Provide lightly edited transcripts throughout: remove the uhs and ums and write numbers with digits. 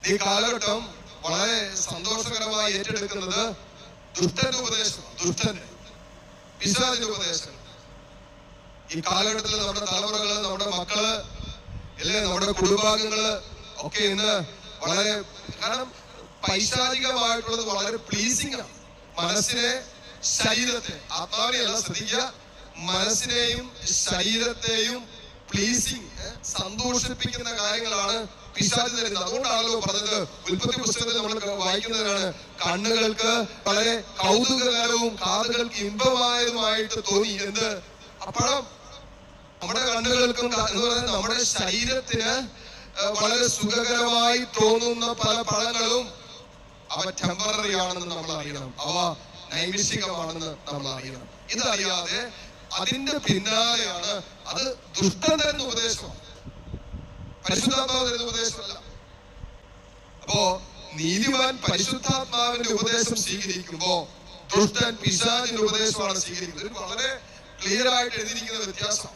ഈ കാലഘട്ടം വളരെ സന്തോഷകരമായി ഏറ്റെടുക്കുന്നത് ദുഷ്ടന്റെ ഉപദേശം, ദുഷ്ടന്റെ പിശാചിന്റെ ഉപദേശം. ഈ കാലഘട്ടത്തിൽ നമ്മുടെ തലമുറകള്, നമ്മുടെ മക്കള്, അല്ലെ നമ്മുടെ കുടുംബാംഗങ്ങള് ഒക്കെ ഇന്ന് വളരെ, കാരണം പൈശാചികമായിട്ടുള്ളത് വളരെ പ്ലീസിംഗ് ആണ്. മനസ്സിനെ, ശരീരത്തെ, ആത്മാവിനെയല്ല ശ്രദ്ധിക്കുക, മനസ്സിനെയും ശരീരത്തെയും പ്ലീസിംഗ്, സന്തോഷിപ്പിക്കുന്ന കാര്യങ്ങളാണ് പിശാച് തരുന്നത്. അതുകൊണ്ടാണല്ലോ പറഞ്ഞത്, ഉൽപ്പത്തി പുസ്തകത്തിൽ നമ്മൾ വായിക്കുന്നതാണ്, കണ്ണുകൾക്ക് വളരെ കൗതുകകരവും കാതുകൾക്ക് ഇമ്പമായതുമായിട്ട് തോന്നി. എന്ത്? അപ്പഴം. നമ്മുടെ കണ്ണുകൾക്കും നമ്മുടെ ശരീരത്തിന് വളരെ സുഖകരമായി തോന്നുന്ന പല പഴങ്ങളും അവ ടെമ്പററി ആണെന്ന് നമ്മൾ അറിയണം, അവ നൈമിഷികമാണെന്ന് നമ്മൾ അറിയണം. ഇതറിയാതെ അതിന്റെ പിന്നാലെയാണ്, അത് ദുഷ്ടൻ തരുന്ന ഉപദേശമാണ്, പരിശുദ്ധാത്മാവ് തരുന്ന ഉപദേശമല്ല. അപ്പോ നീതിമാൻ പരിശുദ്ധാത്മാവിന്റെ ഉപദേശം സ്വീകരിക്കുമ്പോ ദുഷ്ടൻ പിശാചിന്റെ ഉപദേശമാണ് സ്വീകരിക്കുന്നത്. ഇത് വളരെ ക്ലിയർ ആയിട്ട് എഴുതിയിരിക്കുന്ന വ്യത്യാസം,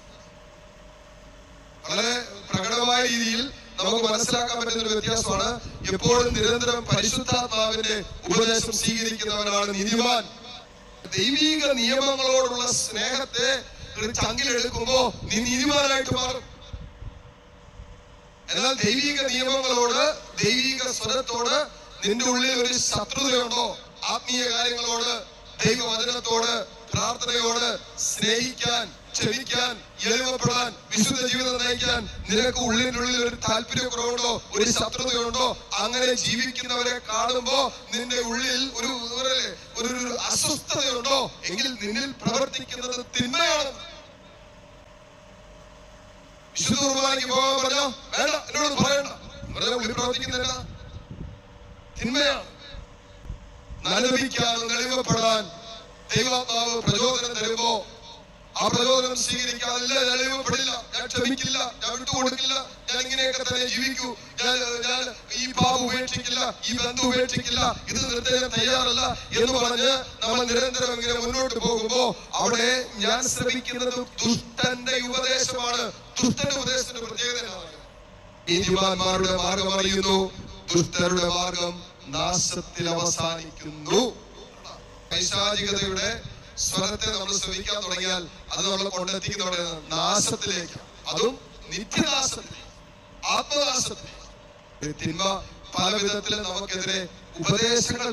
വളരെ പ്രകടമായ രീതിയിൽ നമുക്ക് മനസ്സിലാക്കാൻ പറ്റുന്ന ഒരു വ്യത്യാസമാണ്. എപ്പോഴും നിരന്തരം പരിശുദ്ധാത്മാവിന്റെ ഉപദേശം സ്വീകരിക്കുന്നവനാണ് നീതിമാൻ. ദൈവിക നിയമങ്ങളോടുള്ള സ്നേഹത്തെ ചങ്കിലെടുക്കുമ്പോ നീ നീതിമാനായിട്ട് മാറും. എന്നാൽ ദൈവിക നിയമങ്ങളോട്, ദൈവിക സ്വരത്തോട് നിന്റെ ഉള്ളിൽ ഒരു ശത്രുതയുണ്ടോ, ആത്മീയ കാര്യങ്ങളോട്, ദൈവവചനത്തോട്, പ്രാർത്ഥനയോട് സ്നേഹിക്കാൻ, ക്ഷമിക്കാൻ, എളിമപ്പെടാൻ, വിശുദ്ധ ജീവിതം നയിക്കാൻ നിനക്ക് ഉള്ളിനുള്ളിൽ ഒരു താല്പര്യക്കുറവുണ്ടോ, ഒരു ശത്രുതയുണ്ടോ? അങ്ങനെ ജീവിക്കുന്നവരെ കാണുമ്പോ നിന്റെ ഉള്ളിൽ ഒരു അസ്വസ്ഥതയുണ്ടോ എങ്കിൽ നിന്നിൽ പ്രവർത്തിക്കുന്നത് തിന്മയാണ്. വിശുദ്ധ കുർബാനയ്ക്ക് പോകാൻ പറഞ്ഞോ, വേണ്ട, എന്നോട് പറയണ്ട, ഉള്ളിൽ പ്രവർത്തിക്കുന്നില്ല, തിന്മയാണ്. നലപിക്കാനും എളിമപ്പെടാൻ ദൈവാത്മാവ് പ്രചോദനം തരുമ്പോ ആ പ്രചോദനം സ്വീകരിക്കാതെ, ഞാൻ എളിമപ്പെടില്ല, ഞാൻ ക്ഷമിക്കില്ല, ഞാൻ വിട്ടുകൊടുക്കില്ല, ഞാൻ ഇങ്ങനെയൊക്കെ തന്നെ ജീവിക്കൂ, ഞാൻ ഈ പാപം ഉപേക്ഷിക്കില്ല, ഈ ബന്ധം ഉപേക്ഷിക്കില്ല, ഇത് നിർത്താൻ തയ്യാറല്ല എന്ന് പറഞ്ഞ് നമ്മൾ നിരന്തരം ഇങ്ങനെ മുന്നോട്ട് പോകുമ്പോ അവിടെ ഞാൻ ശ്രമിക്കുന്നത് ദുഷ്ടന്റെ ഉപദേശമാണ്. ദുഷ്ടന്റെ ഉപദേശത്തിന്റെ പ്രത്യേകതയാണ് നീതിമാന്മാരുടെ മാർഗം അറിയുന്നു, ദുഷ്ടരുടെ മാർഗം നാശത്തിൽ അവസാനിക്കുന്നു. പൈശാചികതയുടെ സ്വരത്തെ നമ്മൾ ശ്രമിക്കാൻ തുടങ്ങിയാൽ അത് നമ്മളെ കൊണ്ടെത്തിക്കുന്ന നാശത്തിലേക്ക്, അതും നിത്യനാശത്തിലേക്ക്, ആത്മനാശത്തിലേക്ക്. തിന്മ പല വിധത്തിലും നമുക്കെതിരെ ഉപദേശങ്ങൾ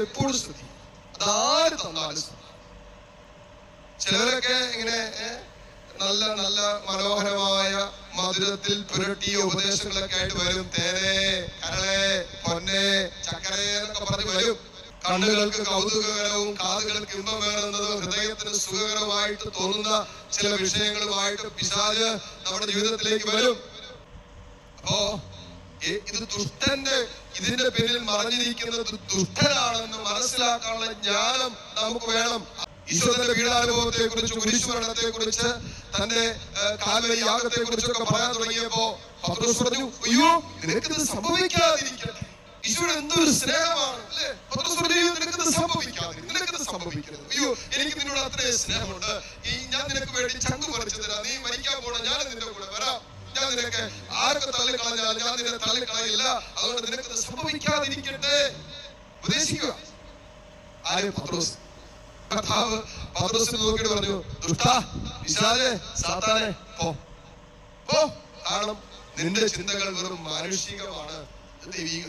എപ്പോഴും ശ്രദ്ധിക്കും, അതാര് തന്നാലും. ചിലരൊക്കെ ഇങ്ങനെ നല്ല നല്ല മനോഹരമായ മധുരത്തിൽ പുരട്ടിയ ഉപദേശങ്ങളൊക്കെ ആയിട്ട് വരും. തേനെ, കരളെ, പൊന്നെ, ചക്കരെ എന്നൊക്കെ പറഞ്ഞ് വരും. കണ്ണുകൾക്ക് കൗതുകകരവും കാതുകൾക്ക് ഇമ്പമേറുന്നതും ഹൃദയത്തിന് സുഖകരമായിട്ട് തോന്നുന്ന ചില വിഷയങ്ങളുമായിട്ട് പിശാച് നമ്മുടെ ജീവിതത്തിലേക്ക് വരും. അപ്പോ ഇത് ദുഷ്ടന്റെ, ഇതിന്റെ പേരിൽ മറഞ്ഞിരിക്കുന്നത് ദുഷ്ടനാണെന്ന് മനസ്സിലാക്കാനുള്ള ജ്ഞാനം നമുക്ക് വേണം. ഈശോയുടെ പീഡാനുഭവത്തെ കുറിച്ച്, കുരിശുമരണത്തെ കുറിച്ച്, തന്റെ കാൽവരി യാഗത്തെ കുറിച്ചൊക്കെ പറയാൻ തുടങ്ങിയപ്പോ പത്രോസ് പറഞ്ഞു, അയ്യോ നിനക്കിത് സംഭവിക്കാതിരിക്കട്ടെ. ഈശോയുടെ എന്തൊരു സ്നേഹമാണ് അല്ലെ? നിനക്കത് സംഭവിക്കരുത്. അയ്യോ എനിക്ക് നിന്നോട് അത്രയും സ്നേഹമുണ്ട്, ഞാൻ നിനക്ക് വേണ്ടി ചങ്ക് പറിച്ചു തരാം, നീ മരിക്കാൻ പോണ, ഞാൻ നിന്റെ കൂടെ വരാം, ഞാൻ നിനക്ക് ആരൊക്കെ തള്ളിക്കളഞ്ഞാൽ ഞാൻ നിന്നെ തള്ളിക്കളയില്ല, അതുകൊണ്ട് നിനക്കത് സംഭവിക്കാതിരിക്കട്ടെ ഉപദേശിക്കുക. ആര്? പത്രോസ്. കർത്താവ് പത്രോസിനെ നോക്കിയിട്ട് പറഞ്ഞു, ദുഷ്ടാ, പിശാചേ, സാത്താനെ, പോ. കാരണം നിന്റെ ചിന്തകൾ വെറും മാനുഷികമാണ്, ദൈവിക